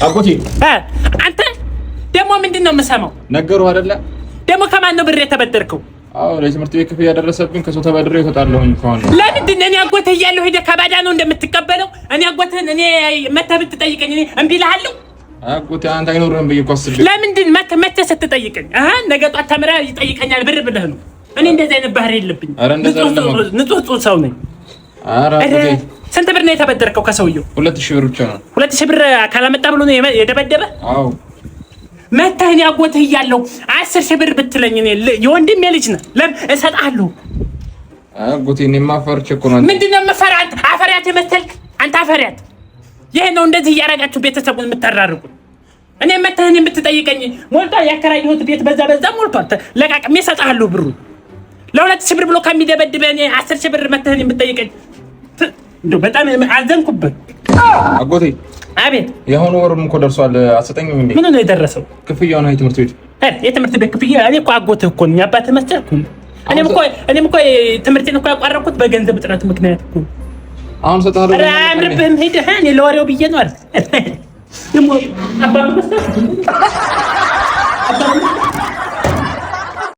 አጎቴ አንተ ደግሞ ምንድነው የምሰማው? ነገሩ አይደለ ደግሞ ከማን ነው ብር የተበደርከው? አዎ ለትምህርት ቤት ክፍያ ያደረሰብኝ ከሰው ተበድሬ እወጣለሁኝ ከሆነ ለምንድን ነው እኔ አጎትህ እያለሁ ሄደህ ከባዳ ነው እንደምትቀበለው? እኔ አጎትህን እኔ መተህ ብትጠይቀኝ እኔ እምቢ እልሃለሁ? አጎቴ አንተ አይኖርህም ብዬሽ እኮ አስቤ ለምንድን መተህ ስትጠይቀኝ ነገ ጧት ተምረህ ይጠይቀኛል ብር ብለህ ነው? እኔ እንደዚህ አይነት ባህሪ የለብኝም። ንጹህ ሰው ነኝ። ኧረ አጎቴ ስንት ብር ነው የተበደርከው ከሰውየው? 2000 ብር ብቻ ነው። 2000 ብር ካላመጣ ብሎ ነው የደበደበ? አዎ መተህ እኔ አጎትህ እያለሁ 10,000 ብር ብትለኝ እኔ የወንድሜ ልጅ ነህ እሰጥሃለሁ። አጎቴ እኔማ ፈርቼ እኮ ነው። ምንድን ነው የምፈራህ? አፈሪያት የመሰልክ አንተ አፈሪያት። ይሄ ነው እንደዚህ እያደረጋችሁ ቤተሰቡን የምታራርቁት። እኔ መተህ እኔን ብትጠይቀኝ ሞልቷል። ያከራየሁት ቤት በዛ ሞልቷል። ለቃቅሜ እሰጥሃለሁ ብሩ። ለ2000 ብር ብሎ ከሚደበድበህ እኔ 10,000 ብር መተህ እኔን ብትጠይቀኝ እንደው በጣም አዘንኩበት። አጎቴ አቤት። የሆነ ወርም እኮ ደርሷል። አሰጠኝም እንዴ? ምን ነው የደረሰው? ክፍያው ነው የትምህርት ቤት። የትምህርት ቤት ክፍያ? እኔ እኮ አጎትህ እኮ ነኝ። አባትህ መሰልኩ? እኔም እኮ ትምህርቴን እኮ ያቋረጥኩት በገንዘብ እጥረት ምክንያት እኮ። አሁን ሰጣለሁ። ኧረ አያምርብህም። ሄደህ እኔ ለወሬው ብዬ ነው አይደል? ደግሞ አባትህ መሰልኩ?